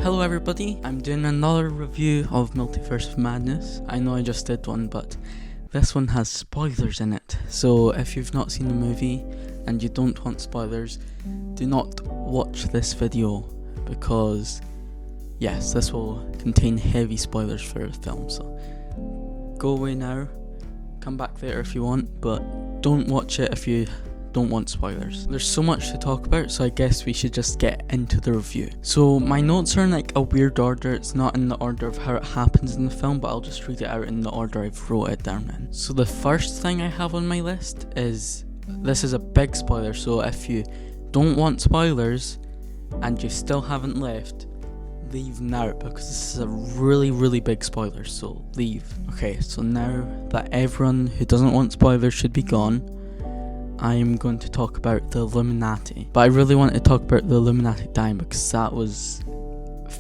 Hello everybody, I'm doing another review of Multiverse of Madness. I know I just did one, but this one has spoilers in it. So if you've not seen the movie and you don't want spoilers, do not watch this video because yes, this will contain heavy spoilers for the film. So go away now, come back later if you want, but don't watch it if you don't want spoilers. There's so much to talk about, so I guess we should just get into the review. So my notes are in like a weird order. It's not in the order of how it happens in the film, but I'll just read it out in the order I've wrote it down in. So the first thing I have on my list is, this is a big spoiler, so if you don't want spoilers and you still haven't left, leave now, because this is a really big spoiler, so leave. Okay, so now that everyone who doesn't want spoilers should be gone, I'm going to talk about the Illuminati. But I really want to talk about the Illuminati dying because that was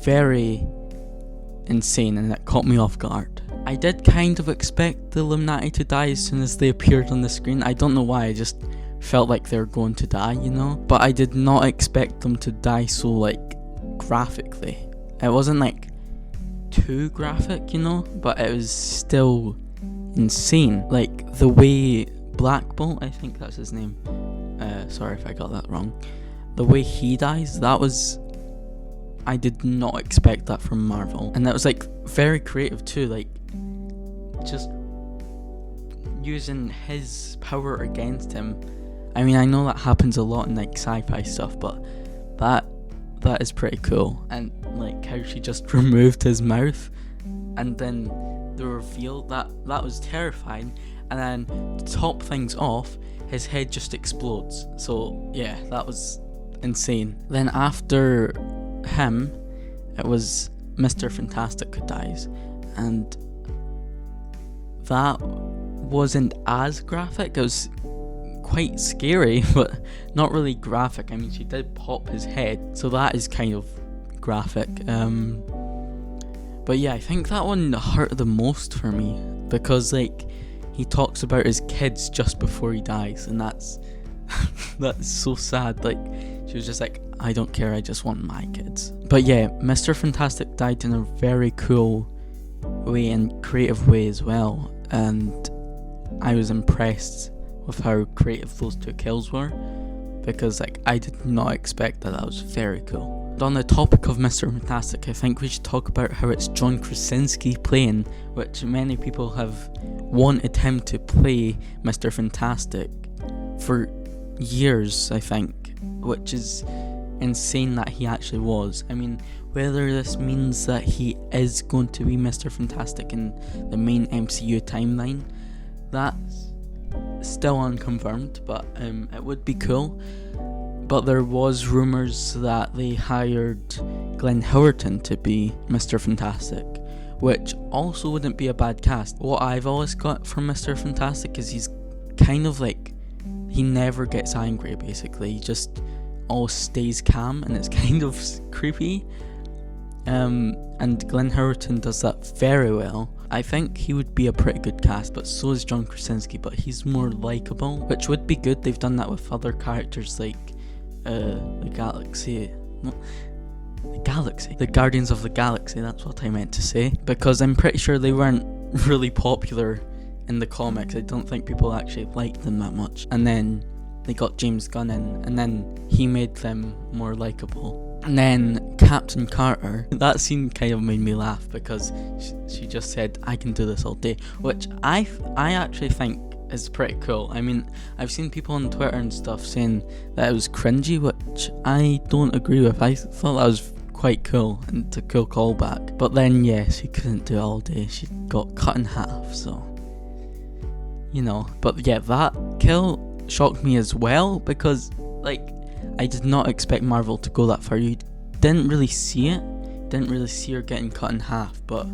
very insane and it caught me off guard. I did kind of expect the Illuminati to die as soon as they appeared on the screen. I don't know why, I just felt like they were going to die, you know? But I did not expect them to die so, like, graphically. It wasn't, like, too graphic, you know? But it was still insane. Like, the way Black Bolt, I think that's his name, sorry if I got that wrong, the way he dies, that was, I did not expect that from Marvel. And that was like very creative too, like just using his power against him. I mean, I know that happens a lot in like sci-fi stuff, but that is pretty cool. And like how she just removed his mouth and then the reveal, that was terrifying. And then to top things off, his head just explodes. So yeah, that was insane. Then after him, it was Mr. Fantastic who dies, and that wasn't as graphic. It was quite scary, but not really graphic. I mean, she did pop his head, so that is kind of graphic. But yeah, I think that one hurt the most for me because like, he talks about his kids just before he dies, and that's so sad. Like, she was just like, I don't care, I just want my kids. But yeah, Mr. Fantastic died in a very cool way and creative way as well, and I was impressed with how creative those two kills were, because like I did not expect that. That was very cool. On the topic of Mr. Fantastic, I think we should talk about how it's John Krasinski playing, which many people have wanted him to play Mr. Fantastic for years, I think, which is insane that he actually was. I mean, whether this means that he is going to be Mr. Fantastic in the main MCU timeline, that's still unconfirmed, but it would be cool. But there was rumours that they hired Glenn Howerton to be Mr. Fantastic, which also wouldn't be a bad cast. What I've always got from Mr. Fantastic is he's kind of like, he never gets angry basically, he just always stays calm, and it's kind of creepy. And Glenn Howerton does that very well. I think he would be a pretty good cast, but so is John Krasinski, but he's more likeable, which would be good. They've done that with other characters like the Guardians of the Galaxy, that's what I meant to say, because I'm pretty sure they weren't really popular in the comics. I don't think people actually liked them that much, and then they got James Gunn in, and then he made them more likeable. And then Captain Carter, that scene kind of made me laugh because she just said, I can do this all day, which I actually think is pretty cool. I mean, I've seen people on Twitter and stuff saying that it was cringy, which I don't agree with. I thought that was quite cool, and it's a cool callback. But then, yeah, she couldn't do it all day. She got cut in half, so, you know. But yeah, that kill shocked me as well, because, like, I did not expect Marvel to go that far. You didn't really see it. Didn't really see her getting cut in half, but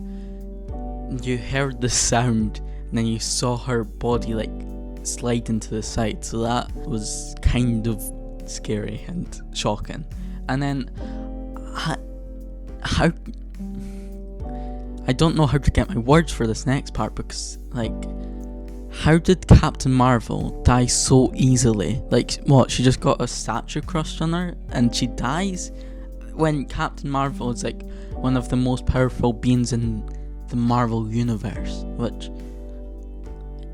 you heard the sound, and then you saw her body like slide into the side, so that was kind of scary and shocking. And then how I don't know how to get my words for this next part, because like, how did Captain Marvel die so easily? Like, what, she just got a statue crushed on her and she dies? when Captain Marvel is like one of the most powerful beings in the Marvel universe, which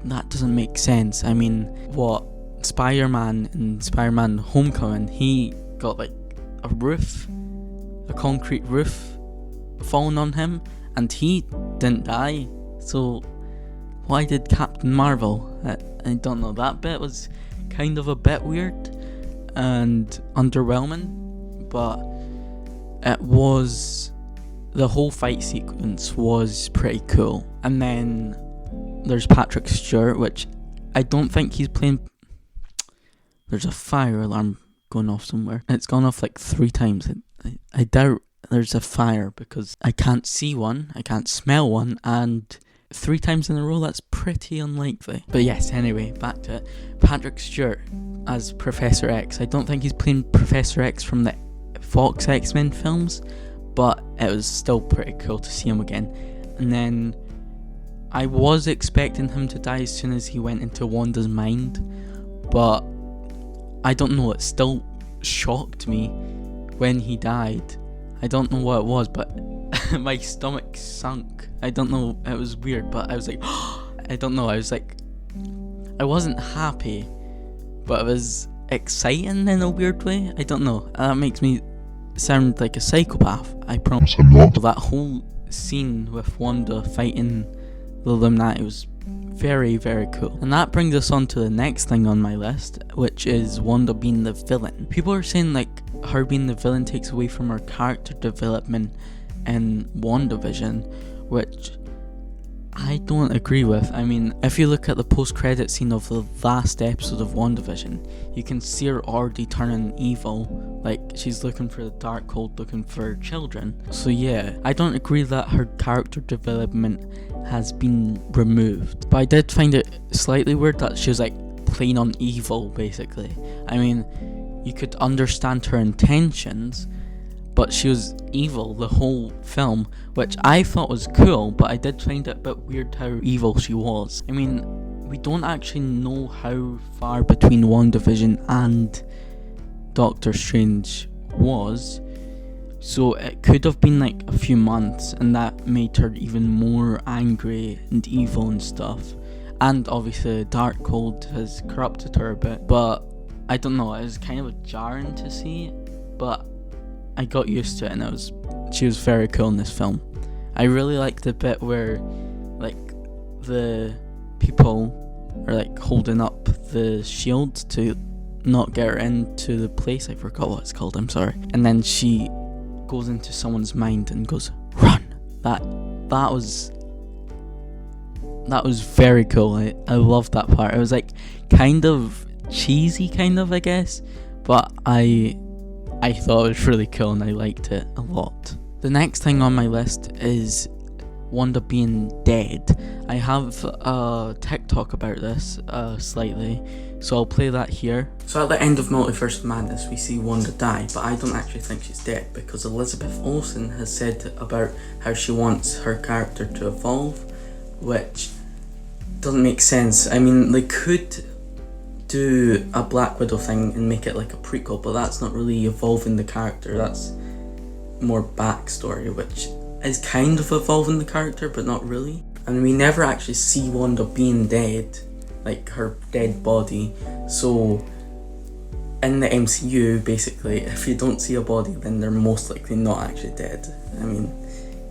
that doesn't make sense. I mean, what, Spider-Man in Spider-Man Homecoming, he got like a concrete roof falling on him, and he didn't die. So why did Captain Marvel? I don't know, that bit was kind of a bit weird and underwhelming, but the whole fight sequence was pretty cool. And then there's Patrick Stewart, which I don't think he's playing. There's a fire alarm going off somewhere. It's gone off like 3 times. I doubt there's a fire because I can't see one, I can't smell one, and 3 times in a row, that's pretty unlikely. But yes, anyway, back to it. Patrick Stewart as Professor X. I don't think he's playing Professor X from the Fox X-Men films, but it was still pretty cool to see him again. And then I was expecting him to die as soon as he went into Wanda's mind, but I don't know, it still shocked me when he died. I don't know what it was, but my stomach sunk. I don't know, it was weird, but I was like, I don't know, I was like, I wasn't happy, but it was exciting in a weird way. I don't know, that makes me sound like a psychopath, I promise. That whole scene with Wanda fighting the Illuminati was very, very cool. And that brings us on to the next thing on my list, which is Wanda being the villain. People are saying like her being the villain takes away from her character development in WandaVision, which I don't agree with. I mean, if you look at the post-credit scene of the last episode of WandaVision, you can see her already turning evil, like she's looking for the Darkhold, looking for children. So yeah, I don't agree that her character development has been removed, but I did find it slightly weird that she was like playing on evil, basically. I mean, you could understand her intentions, but she was evil the whole film, which I thought was cool, but I did find it a bit weird how evil she was. I mean, we don't actually know how far between WandaVision and Doctor Strange was, so it could have been like a few months, and that made her even more angry and evil and stuff. And obviously the Darkhold has corrupted her a bit, but I don't know, it was kind of jarring to see, but I got used to it, and she was very cool in this film. I really liked the bit where like the people are like holding up the shield to not get her into the place. I forgot what it's called, I'm sorry. And then she goes into someone's mind and goes, "Run!" That was very cool. I loved that part. It was like kind of cheesy, I guess, but I thought it was really cool and I liked it a lot. The next thing on my list is Wanda being dead. I have a TikTok about this slightly, so I'll play that here. So at the end of Multiverse of Madness, we see Wanda die, but I don't actually think she's dead because Elizabeth Olsen has said about how she wants her character to evolve, which doesn't make sense. I mean, they could do a Black Widow thing and make it like a prequel, but that's not really evolving the character, that's more backstory, which is kind of evolving the character but not really. And we never actually see Wanda being dead, like her dead body, so in the MCU basically if you don't see a body then they're most likely not actually dead. I mean,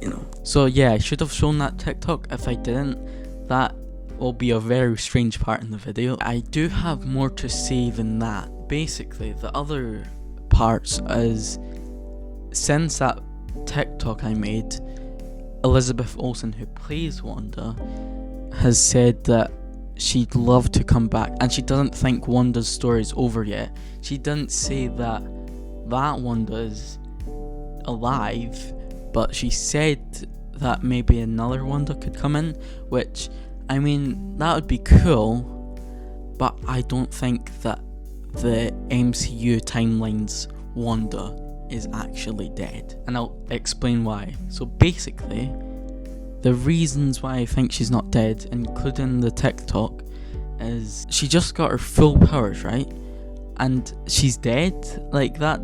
you know. So yeah, I should have shown that TikTok. If I didn't, that will be a very strange part in the video. I do have more to say than that. Basically, the other parts is, since that TikTok I made, Elizabeth Olsen, who plays Wanda, has said that she'd love to come back, and she doesn't think Wanda's story is over yet. She didn't say that Wanda is alive, but she said that maybe another Wanda could come in, which, I mean, that would be cool, but I don't think that the MCU timeline's Wanda is actually dead. And I'll explain why. So basically, the reasons why I think she's not dead, including the TikTok, is she just got her full powers, right? And she's dead? Like, that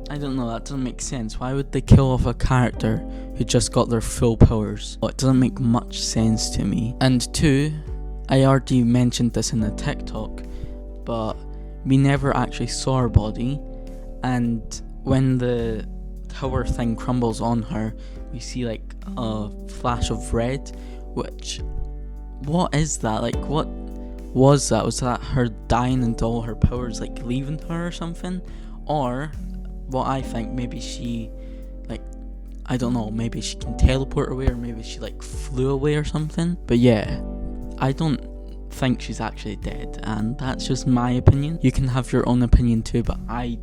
I don't know, that doesn't make sense. Why would they kill off a character who just got their full powers? Well, it doesn't make much sense to me. And two, I already mentioned this in the TikTok, but we never actually saw her body, and when the tower thing crumbles on her, we see like a flash of red, which, what is that? Like, what was that? Was that her dying and all her powers like leaving her or something? Or what I think, maybe she, like, I don't know, maybe she can teleport away, or maybe she like flew away or something. But yeah, I don't think she's actually dead, and that's just my opinion. You can have your own opinion too, but I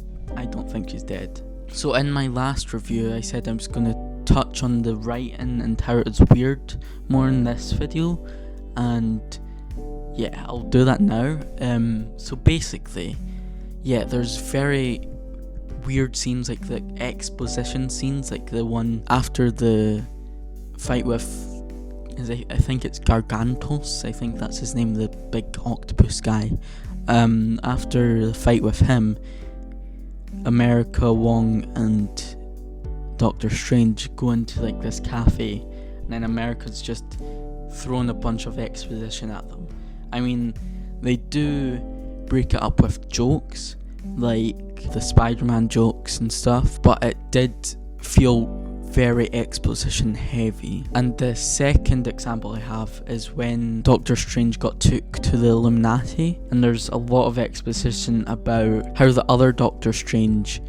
don't think she's dead. So in my last review, I said I was going to touch on the writing and how it's weird more in this video, and yeah, I'll do that now. So basically, yeah, there's very weird scenes, like the exposition scenes, like the one after the fight with, I think it's Gargantos, I think that's his name, the big octopus guy. After the fight with him, America, Wong and Doctor Strange go into like this cafe, and then America's just throwing a bunch of exposition at them. I mean, they do break it up with jokes, like the Spider-Man jokes and stuff, but it did feel very exposition heavy. And the second example I have is when Doctor Strange got took to the Illuminati, and there's a lot of exposition about how the other Doctor Strange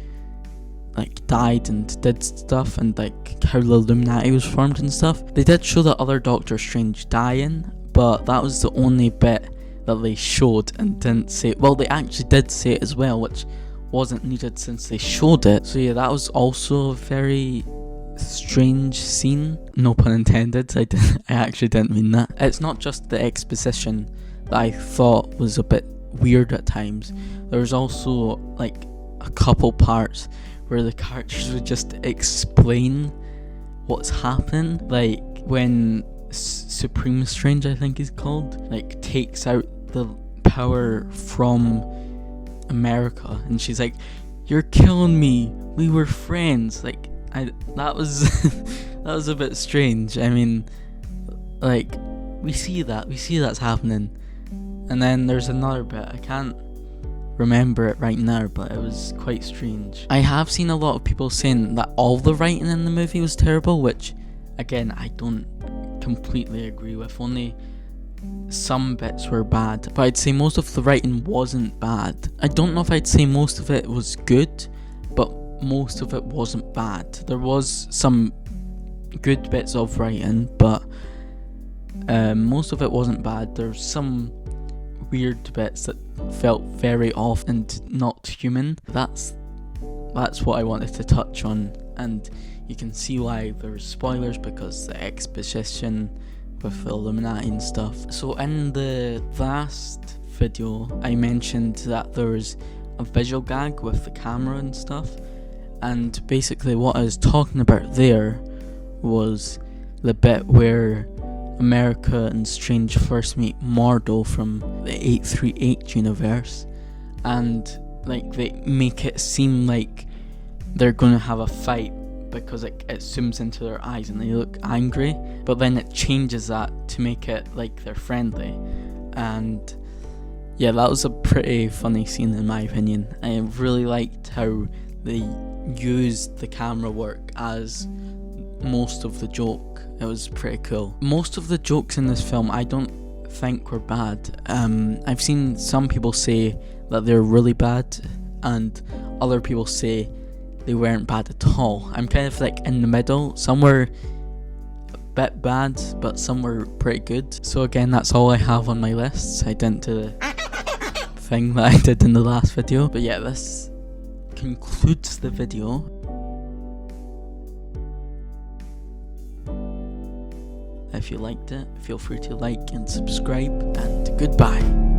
like died and did stuff, and like how the Illuminati was formed and stuff. They did show the other Doctor Strange dying, but that was the only bit that they showed and didn't say. Well, they actually did say it as well, which wasn't needed since they showed it. So yeah, that was also a very strange scene, no pun intended. I actually didn't mean that. It's not just the exposition that I thought was a bit weird at times. There was also like a couple parts where the characters would just explain what's happening, like when Supreme Strange, I think he's called, like takes out the power from America, and she's like, "You're killing me, we were friends." Like, that was that was a bit strange. I mean, like, we see that's happening, and then there's another bit, I can't remember it right now, but it was quite strange. I have seen a lot of people saying that all the writing in the movie was terrible, which again, I don't completely agree with. Only some bits were bad, but I'd say most of the writing wasn't bad. I don't know if I'd say most of it was good, but most of it wasn't bad. There was some good bits of writing, but most of it wasn't bad. There's some weird bits that felt very off and not human. That's what I wanted to touch on, and you can see why there's spoilers, because the exposition with the Illuminati and stuff. So in the last video, I mentioned that there was a visual gag with the camera and stuff, and basically what I was talking about there was the bit where America and Strange first meet Mordo from the 838 universe, and like they make it seem like they're gonna have a fight because it zooms into their eyes and they look angry, but then it changes that to make it like they're friendly. And yeah, that was a pretty funny scene in my opinion. I really liked how they used the camera work as most of the joke. It was pretty cool. Most of the jokes in this film I don't think were bad. I've seen some people say that they're really bad, and other people say they weren't bad at all. I'm kind of like in the middle. Some were a bit bad, but some were pretty good. So again, that's all I have on my list. I didn't do the thing that I did in the last video. But yeah, this concludes the video. If you liked it, feel free to like and subscribe, and goodbye.